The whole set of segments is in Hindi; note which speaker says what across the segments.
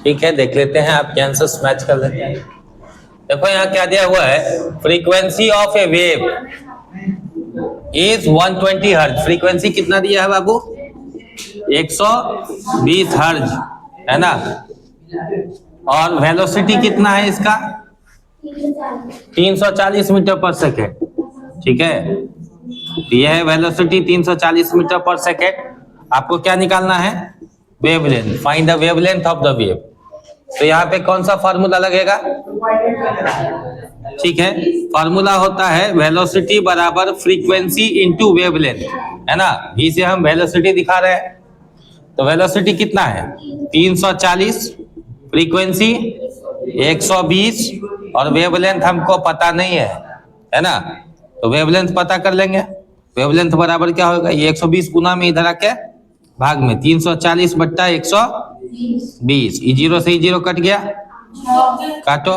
Speaker 1: ठीक है, देख लेते हैं, आपके आंसर्स मैच कर लेते हैं। देखो यहाँ क्या दिया हुआ है, frequency of A wave is 120 हर्ज। फ्रीक्वेंसी कितना दिया है बाबू? 120 हर्ज, है ना। और वेलोसिटी कितना है इसका? 340 मीटर पर सेकेंड। ठीक है, यह है वेलोसिटी 340 मीटर पर सेकेंड। आपको क्या निकालना है? Wavelength. Find the wavelength of the wave. तो यहाँ पे कौन सा फार्मूला लगेगा? ठीक है, फार्मूला होता है वेलोसिटी बराबर फ्रीक्वेंसी इंटू वेवलेंथ, है ना। V से हम वेलोसिटी दिखा रहे हैं, तो वेलोसिटी कितना है? 340, फ्रीक्वेंसी 120 और वेवलेंथ हमको पता नहीं है ना। तो वेवलेंथ पता कर लेंगे। वेवलेंथ बराबर क्या होगा? ये 120 गुना में इधर आके भाग में 340 बट्टा 120। जीरो से जीरो कट गया, काटो।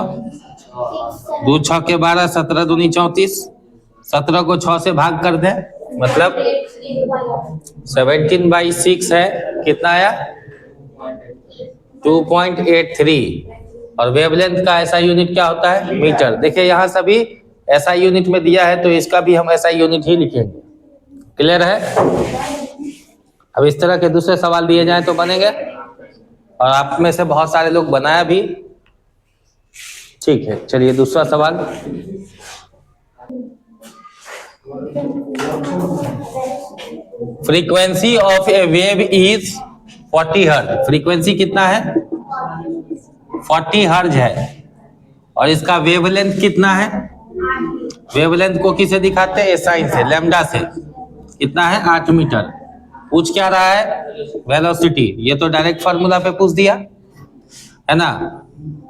Speaker 1: 2 6 के 12, 17 दूनी 34। 17 को 6 से भाग कर दे, मतलब 17/6 है। कितना आया? 2.83। और वेवलेंथ का ऐसा यूनिट क्या होता है? मीटर। देखिए यहाँ सभी ऐसा यूनिट में दिया है, तो इसका भी हम ऐसा यूनिट ही लिखेंगे। क्लियर है? अब इस तरह के दूसरे सवाल दिए जाएं तो बनेंगे, और आप में से बहुत सारे लोग बनाया भी। ठीक है, चलिए दूसरा सवाल। Frequency of A wave is 40 हर्ज। फ्रीक्वेंसी कितना है? 40 हर्ज है। और इसका वेवलेंथ कितना है? वेवलेंथ को किसे दिखाते हैं? साइन से, लैम्डा से। कितना है? 8 मीटर। पूछ क्या रहा है? वेलोसिटी। ये तो डायरेक्ट फार्मूला पे पूछ दिया, है ना।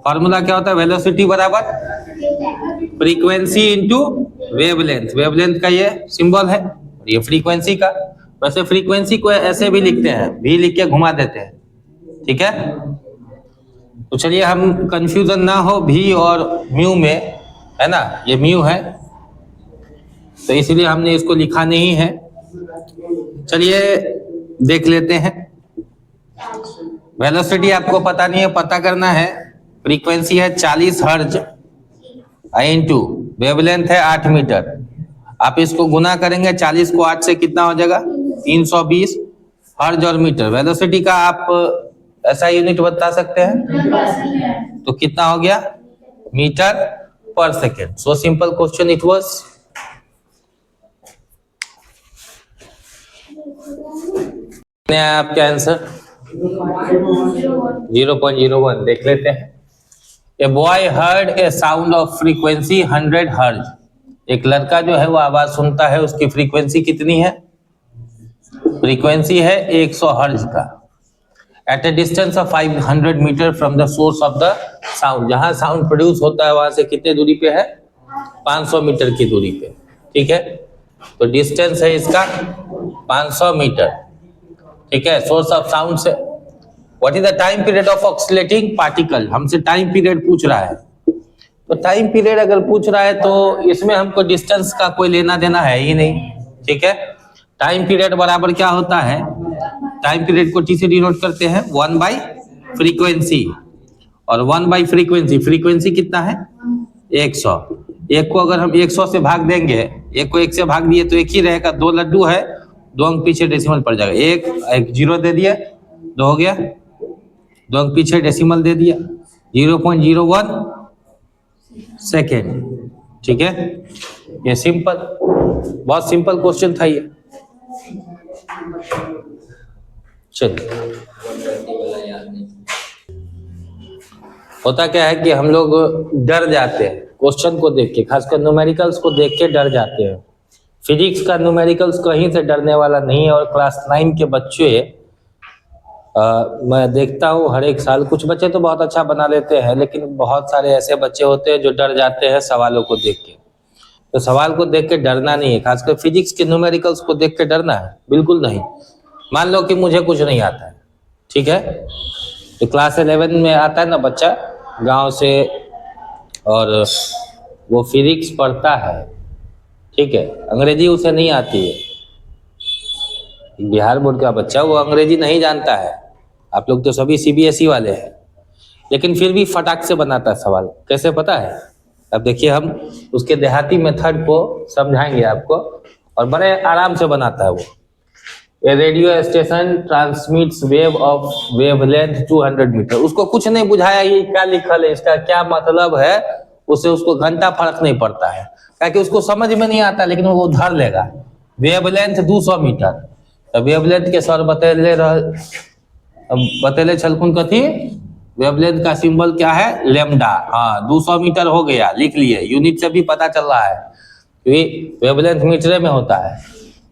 Speaker 1: फार्मूला क्या होता है? वेलोसिटी बराबर फ्रीक्वेंसी इंटू वेवलेंथ। वेवलेंथ का ये सिंबल है, ये फ्रीक्वेंसी का। वैसे फ्रीक्वेंसी को ऐसे भी लिखते हैं, भी लिख के घुमा देते हैं। ठीक है, तो चलिए हम कंफ्यूजन ना हो भी और म्यू में, है ना। ये म्यू है, तो इसलिए हमने इसको लिखा नहीं है। चलिए देख लेते हैं। वेलोसिटी आपको पता नहीं है, पता करना है। फ्रीक्वेंसी है 40 हर्ज इंटू वेवलेंथ है 8 मीटर। आप इसको गुना करेंगे, 40 को 8 से कितना हो जाएगा? 320 हर्ज और मीटर। वेलोसिटी का आप ऐसा यूनिट बता सकते हैं, तो कितना हो गया? Metre per second. So simple question it was. आपके आंसर 0.01। देख लेते हैं। A boy heard a sound of frequency 100 हर्ज। एक लड़का जो है वो आवाज सुनता है, उसकी फ्रीक्वेंसी कितनी है? फ्रीक्वेंसी है 100 हर्ज का। At a distance of 500 metre from the source of the sound. जहां साउंड प्रोड्यूस होता है वहां से कितने दूरी पे है? 500 मीटर की दूरी पे। ठीक है, तो डिस्टेंस है इसका 500 मीटर। ठीक है, सोर्स ऑफ साउंड से। What is the time period of oscillating particle? हमसे टाइम पीरियड पूछ रहा है। तो टाइम पीरियड अगर पूछ रहा है तो इसमें हमको डिस्टेंस का कोई लेना देना है ही नहीं। ठीक है, टाइम पीरियड बराबर क्या होता है? टाइम पीरियड को टी से डिनोट करते हैं 1/फ्रीक्वेंसी। और 1/फ्रीक्वेंसी, फ्रीक्वेंसी कितना है? 100। एक को अगर हम 100 से भाग देंगे, एक को 1 से भाग दिए तो एक ही रहेगा। 2 लड्डू है, 2 अंक पीछे डेसिमल पड़ जाएगा। एक जीरो दे दिया, 2 हो गया। 2 अंक पीछे डेसिमल दे दिया, 0.01 सेकेंड। ठीक है, ये सिंपल, बहुत सिंपल क्वेश्चन था ये। चलिए, होता क्या है कि हम लोग डर जाते हैं क्वेश्चन को देख के, खासकर न्यूमेरिकल्स को देख के डर जाते हैं। फिजिक्स का न्यूमेरिकल्स कहीं से डरने वाला नहीं है। और क्लास 9 के बच्चे मैं देखता हूँ हर एक साल, कुछ बच्चे तो बहुत अच्छा बना लेते हैं, लेकिन बहुत सारे ऐसे बच्चे होते हैं जो डर जाते हैं सवालों को देख के। तो सवाल को देख के डरना नहीं है, खासकर फिजिक्स के न्यूमेरिकल्स को देख के डरना है बिल्कुल नहीं। मान लो कि मुझे कुछ नहीं आता है, ठीक है, तो क्लास 11 में आता है ना बच्चा गांव से, और वो फिजिक्स पढ़ता है, ठीक है, अंग्रेजी उसे नहीं आती है। बिहार बोर्ड का बच्चा, वो अंग्रेजी नहीं जानता है। आप लोग तो सभी सीबीएसई वाले हैं, लेकिन फिर भी फटाक से बनाता है सवाल। कैसे पता है? अब देखिए हम उसके देहाती मेथड को समझाएंगे आपको, और बड़े आराम से बनाता है वो। A radio station transmits wave of wavelength 200 metre. उसको कुछ नहीं बुझाया ये क्या लिखल है, इसका क्या मतलब है, उसको घंटा फर्क नहीं पड़ता है, ताकि उसको समझ में नहीं आता, लेकिन वो धर लेगा। वेवलेंथ 200 मीटर, तो वेवलेंथ के सर बतेले छलकुन कथी, वेवलेंथ का सिंबल क्या है, लेमडा। हाँ 200 मीटर हो गया, लिख लिए, यूनिट से भी पता चल रहा है क्योंकि वेवलेंथ मीटर में होता है।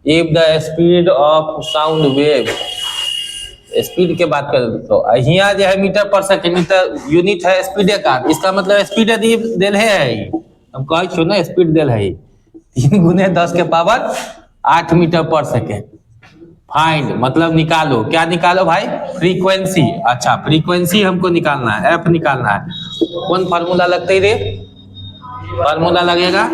Speaker 1: If the speed of sound wave, speed के बात कर तो यहाँ जो है metre per second, metre unit है स्पीड का, इसका मतलब स्पीड दिल है, हम कह छो ना स्पीड दिल है 3 गुने 10 के power 8 metre per second. Find मतलब निकालो, क्या निकालो भाई, फ्रीक्वेंसी। अच्छा फ्रीक्वेंसी हमको निकालना है, एफ निकालना है। कौन फार्मूला लगता है रे, फार्मूला लगेगा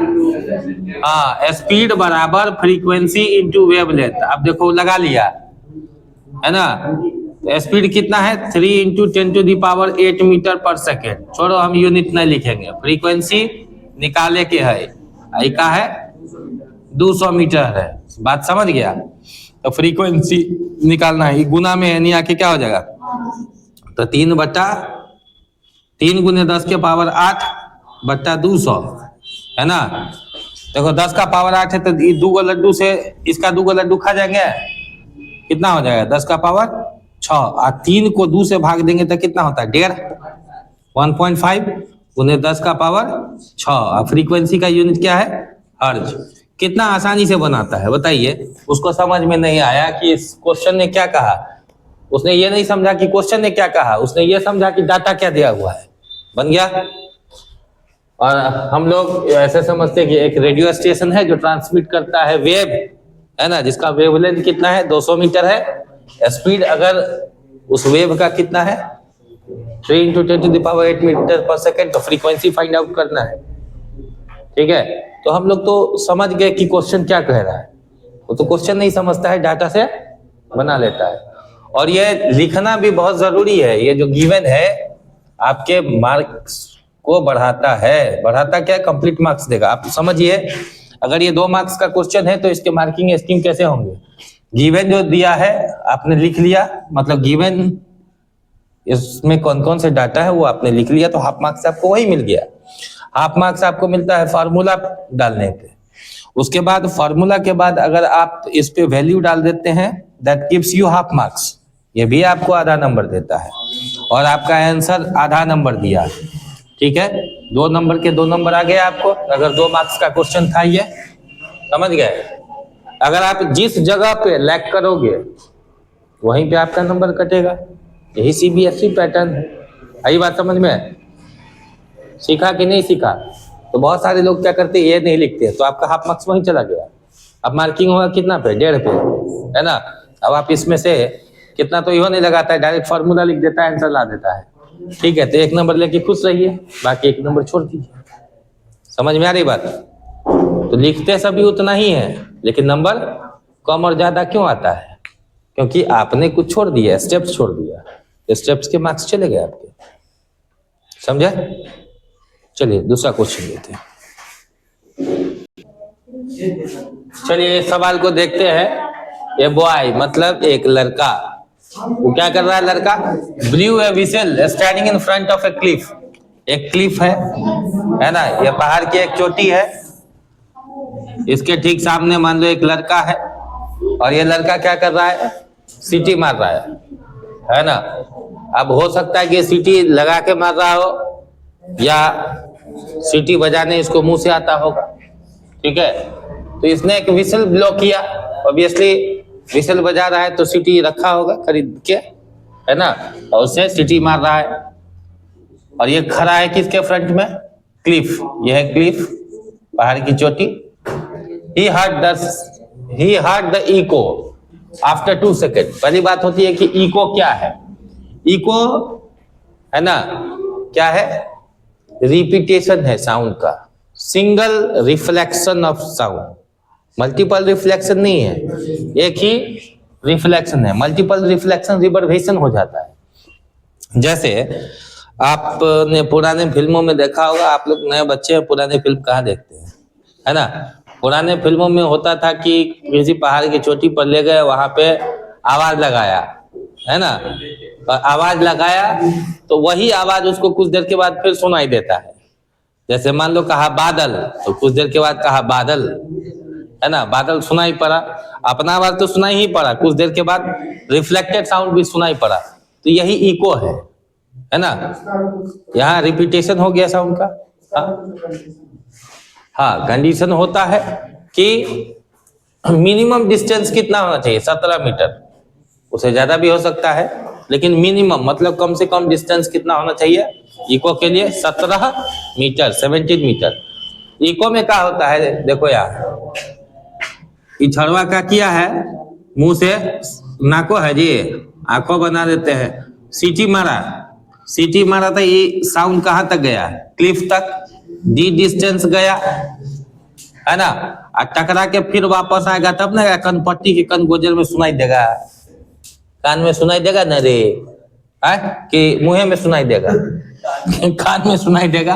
Speaker 1: हाँ, स्पीड बराबर फ्रीक्वेंसी इंटू वेवलेंथ। अब देखो लगा लिया है ना, स्पीड कितना है 3 इंटू 10⁸ मीटर पर सेकेंड। छोड़ो हम यूनिट नहीं लिखेंगे, फ्रीक्वेंसी निकाले के है, का है 200 मीटर है, बात समझ गया। तो फ्रीक्वेंसी निकालना है, गुना में यानी आके क्या हो जाएगा, तो 3 गुने 10 के पावर 8 बट्टा 200 है ना। देखो 10 का पावर 8 है तो 2 लड्डू से इसका 2 लड्डू खा जाएंगे, कितना हो जाएगा 10 का पावर 6, और 3 को 2 से भाग देंगे तो कितना होता है 1.5, 1.5 गुने 10 का पावर 6। और फ्रीक्वेंसी का यूनिट क्या है, हर्ज। कितना आसानी से बनाता है बताइए। उसको समझ में नहीं आया कि इस क्वेश्चन ने क्या कहा, उसने ये नहीं समझा कि क्वेश्चन ने क्या कहा, उसने ये समझा कि डाटा क्या दिया हुआ है, बन गया। और हम लोग ऐसे समझते हैं कि एक रेडियो स्टेशन है जो ट्रांसमिट करता है वेव, है ना, जिसका वेवलेंथ कितना है 200 मीटर है। स्पीड अगर उस वेव का कितना है 3 इंटू 10⁸ मीटर पर सेकेंड, तो फ्रीक्वेंसी फाइंड आउट करना है। ठीक है, तो हम लोग तो समझ गए कि क्वेश्चन क्या कह रहा है, वो तो क्वेश्चन नहीं समझता है, डाटा से बना लेता है। और ये लिखना भी बहुत जरूरी है, ये जो गिवन है आपके मार्क्स को बढ़ाता है। बढ़ाता क्या, कंप्लीट मार्क्स देगा। आप समझिए अगर ये 2 मार्क्स का क्वेश्चन है तो इसके मार्किंग स्कीम कैसे होंगे, गिवन जो दिया है आपने लिख लिया, मतलब गिवन इसमें कौन कौन से डाटा है वो आपने लिख लिया, तो हाफ मार्क्स आपको वही मिल गया। हाफ मार्क्स आपको मिलता है फार्मूला डालने पे। उसके बाद फार्मूला के बाद अगर आप इस पे वैल्यू डाल देते हैं, that gives you half marks, ये भी आपको आधा नंबर देता है, और आपका आंसर आधा नंबर दिया है। ठीक है, 2 नंबर के 2 नंबर आ गए आपको, अगर 2 मार्क्स का क्वेश्चन था ये, समझ गए। अगर आप जिस जगह पे लैग करोगे वहीं पे आपका नंबर कटेगा, यही सीबीएसई पैटर्न है। आई बात समझ में, सीखा कि नहीं सीखा। तो बहुत सारे लोग क्या करते हैं, ये नहीं लिखते, तो आपका हाफ मार्क्स वहीं चला गया। अब मार्किंग होगा कितना पे, 1.5 पे, है ना। अब आप इसमें से कितना तो इहो नहीं लगाता है, डायरेक्ट फार्मूला लिख देता है, आंसर ला देता है। ठीक है, तो 1 नंबर लेके खुश रहिए, बाकी 1 नंबर छोड़ दीजिए। समझ में आ रही बात। तो लिखते सभी उतना ही है, लेकिन नंबर कम और ज्यादा क्यों आता है, क्योंकि आपने कुछ छोड़ दिया, स्टेप्स छोड़ दिया, स्टेप्स के मार्क्स चले गए आपके। समझे। चलिए दूसरा क्वेश्चन लेते हैं। चलिए सवाल को देखते हैं। ए बॉय मतलब एक लड़का, वो क्या कर रहा है, लड़का blue A whistle standing in front of A Cliff. एक क्लिफ है ना, ये पहाड़ की एक चोटी है, इसके ठीक सामने मान लो एक लड़का है, और ये लड़का क्या कर रहा है, सीटी मार रहा है ना। अब हो सकता है कि सीटी लगा के मार रहा हो, या सीटी बजाने इसको मुंह से आता होगा। ठीक है, तो इसने एक विसल ब्लो किया, ऑब्वियसली विसल बजा रहा है तो सीटी रखा होगा खरीद के, है ना, और उसे सीटी मार रहा है। और ये खड़ा है किसके फ्रंट में, क्लिफ, ये है क्लिफ, पहाड़ की चोटी। He heard the echo after 2 second. पहली बात होती है कि इको क्या है, इको है ना, क्या है, रिपीटेशन है साउंड का, single reflection of sound, multiple reflection नहीं है, एक ही रिफ्लेक्शन है। मल्टीपल रिफ्लेक्शन रिवर्बरेशन हो जाता है। जैसे आपने पुराने फिल्मों में देखा होगा, आप लोग नए बच्चे हैं, पुराने फिल्म कहाँ देखते हैं, है ना। पुराने फिल्मों में होता था कि किसी पहाड़ की चोटी पर ले गए, वहां पे आवाज लगाया, है ना, और आवाज लगाया तो वही आवाज उसको कुछ देर के बाद फिर सुनाई देता है। जैसे मान लो कहा बादल, तो कुछ देर के बाद कहा बादल, है ना, बादल सुनाई पड़ा, अपना आवाज तो सुनाई ही पड़ा, कुछ देर के बाद रिफ्लेक्टेड साउंड भी सुनाई पड़ा, तो यही इको है ना। यहाँ रिपीटेशन हो गया साउंड का। हाँ, कंडीशन होता है कि मिनिमम डिस्टेंस कितना होना चाहिए, 17 मीटर, उससे ज्यादा भी हो सकता है, लेकिन मिनिमम मतलब कम से कम डिस्टेंस कितना होना चाहिए इको के लिए, 17 मीटर, 17 मीटर। इको में क्या होता है, देखो यार, इछड़वा का किया है, मुंह से नाको है जी, आंखों बना देते हैं, सीटी मारा था, ये साउंड कहाँ तक गया, क्लिफ तक, डी डिस्टेंस गया, है ना, और टकरा के फिर वापस आएगा तब ना कनपट्टी के कन गोजर में सुनाई देगा, कान में सुनाई देगा ना रे, है कि मुंह में सुनाई देगा कान में सुनाई देगा।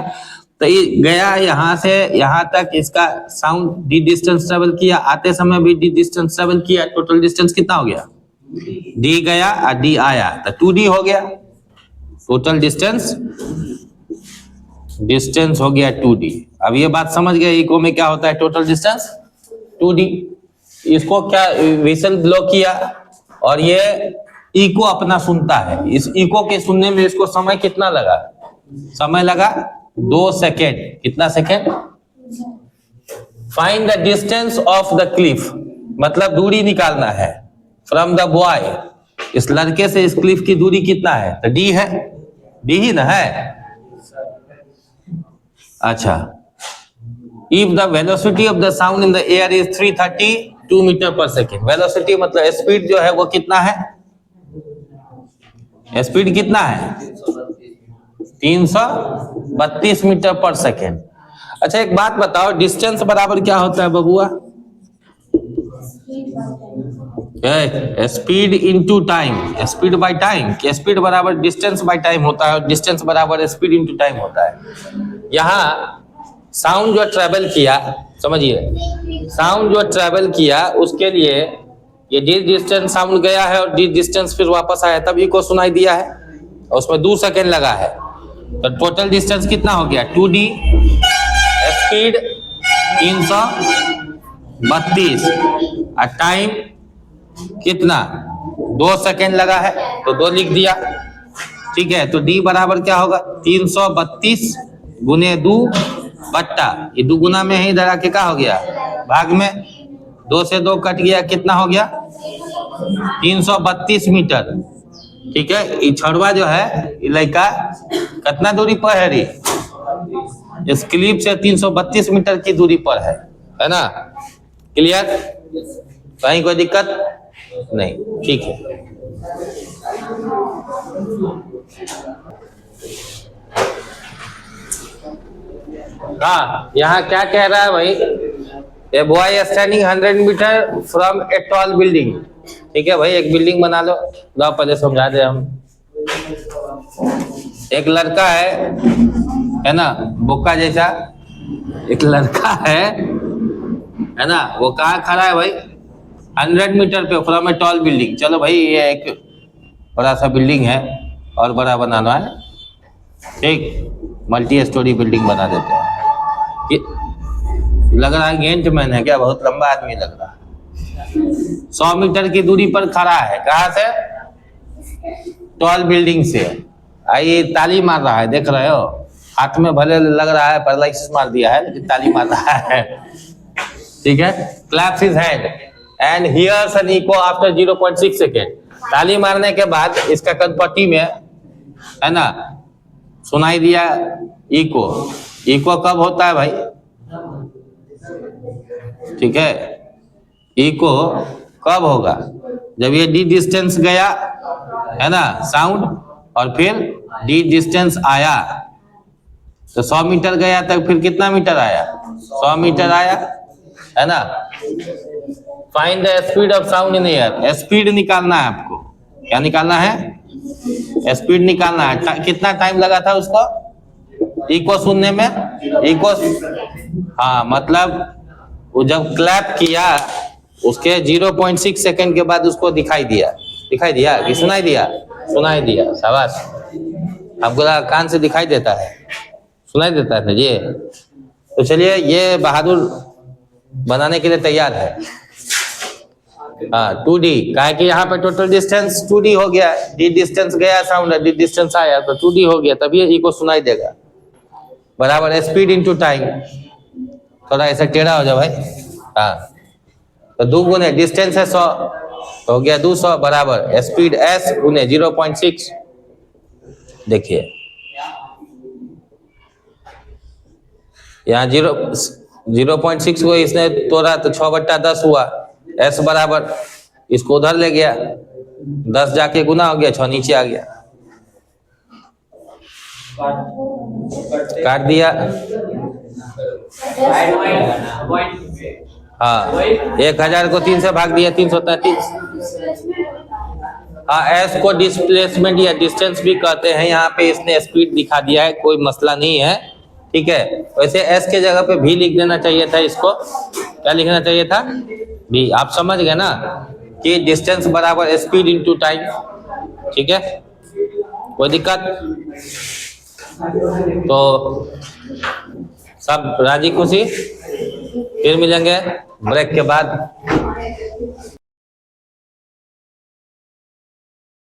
Speaker 1: तो ये गया यहाँ से यहाँ तक, इसका साउंड डी डिस्टेंस ट्रेवल किया, आते समय भी डी डिस्टेंस ट्रेवल किया, टोटल डिस्टेंस कितना हो गया, डी गया और डी आया, तो 2D हो गया, टोटल डिस्टेंस हो गया 2D। अब ये बात समझ गए इको में क्या होता है, टोटल डिस्टेंस 2D। इसको क्या विसल ब्लो किया और ये इको अपना सुनता है, इस इको के सुनने में इसको समय कितना लगा, समय लगा 2 सेकेंड, कितना second. Find the distance of the Cliff, मतलब दूरी निकालना है, फ्रॉम द बॉय, इस लड़के से इस क्लिफ की दूरी कितना है, तो डी है, डी ही ना है। अच्छा, if the velocity of the sound in the air is 332 metre per second, velocity मतलब स्पीड जो है वो कितना है, स्पीड कितना है 332 मीटर पर सेकेंड। अच्छा एक बात बताओ, डिस्टेंस बराबर क्या होता है बबुआ, speed into time, speed by time, speed बराबर डिस्टेंस बाय टाइम होता है और डिस्टेंस बराबर स्पीड इनटू टाइम होता है। यहाँ साउंड जो ट्रेवल किया, समझिए, साउंड जो ट्रेवल किया उसके लिए ये जिस डिस्टेंस साउंड गया है और जिस डिस्टेंस फिर वापस आया तब इको सुनाई दिया है, और उसमें 2 सेकेंड लगा है, तो टोटल डिस्टेंस कितना हो गया 2D, स्पीड 332 और टाइम कितना 2 सेकेंड लगा है, तो 2 लिख दिया, ठीक है। तो D बराबर क्या होगा 332 गुने 2 बट्टा, ये 2 गुना में ही इधर आके क्या हो गया भाग में, 2 से 2 कट गया, कितना हो गया 332 मीटर, ठीक है। इछड़वा जो है लड़का कितना दूरी पर है रे, इस क्लिप से 332 मीटर की दूरी पर है ना, क्लियर, कहीं कोई दिक्कत नहीं, ठीक है। हाँ, यहाँ क्या कह रहा है भाई, a boy standing 100 metre from a tall building, ठीक है भाई, एक बिल्डिंग बना लो, लो पहले समझा दे हम। एक लड़का है ना, बोका जैसा एक लड़का है ना, वो कहाँ खड़ा है भाई 100 मीटर पे फ्रॉम ए टॉल बिल्डिंग। चलो भाई ये एक बड़ा सा बिल्डिंग है और बड़ा बनाना है, ठीक, मल्टी स्टोरी बिल्डिंग बना देते हैं। लग रहा है गेंट मैन है क्या, बहुत लंबा आदमी लग रहा है। 100 मीटर की दूरी पर खड़ा है, कहाँ से, टॉल बिल्डिंग से। आइए ताली मार रहा है, देख रहे हो, हाथ में भले लग रहा है पैरालाइसिस मार दिया है, लेकिन ताली मार रहा है, ठीक है। Claps his hand and hears an echo after 0.6 second, ताली मारने के बाद इसका कनपट्टी में, है ना, सुनाई दिया इको। इको कब होता है भाई, ठीक है, इको कब होगा, जब ये डी डिस्टेंस गया, है ना, साउंड, और फिर डी डिस्टेंस आया, तो 100 मीटर गया तक, फिर कितना मीटर आया 100 मीटर आया, है ना। Find the speed of sound in air, speed निकालना है आपको, क्या निकालना है स्पीड निकालना है। कितना टाइम लगा था उसको इको सुनने में? इको, हाँ, मतलब वो जब क्लैप किया उसके 0.6 सेकंड के बाद उसको दिखाई दिया कि सुनाई दिया? सुनाई दिया, शाबाश। आपको लगा कान से दिखाई देता है, सुनाई देता है ये। तो चलिए, ये बहादुर बनाने के लिए तैयार है। हाँ, 2D, काहे कि यहाँ पे टोटल डिस्टेंस 2D हो गया, डी डिस्टेंस गया साउंड, डी डिस्टेंस आया तो 2D हो गया, तभी इको सुनाई देगा। बराबर स्पीड इंटू टाइम। थोड़ा ऐसा टेढ़ा हो जाओ भाई। हाँ, तो 2 गुने डिस्टेंस है 100, तो हो गया 200 बराबर स्पीड s गुने 0.6। देखिए यहाँ 0.6 को इसने तोड़ा तो 6/10 हुआ। s बराबर, इसको उधर ले गया, 10 जाके गुना हो गया, 6 नीचे आ गया, काट दिया। हाँ, 1000 को 3 से भाग दिया, 333। हाँ, एस को डिस्प्लेसमेंट या डिस्टेंस भी कहते हैं। यहाँ पे इसने स्पीड दिखा दिया है, कोई मसला नहीं है, ठीक है। वैसे एस के जगह पे भी लिख देना चाहिए था। इसको क्या लिखना चाहिए था? भी। आप समझ गए ना कि डिस्टेंस बराबर स्पीड इंटू टाइम, ठीक है। कोई दिक्कत? तो सब राजी खुशी? फिर मिलेंगे ब्रेक के बाद।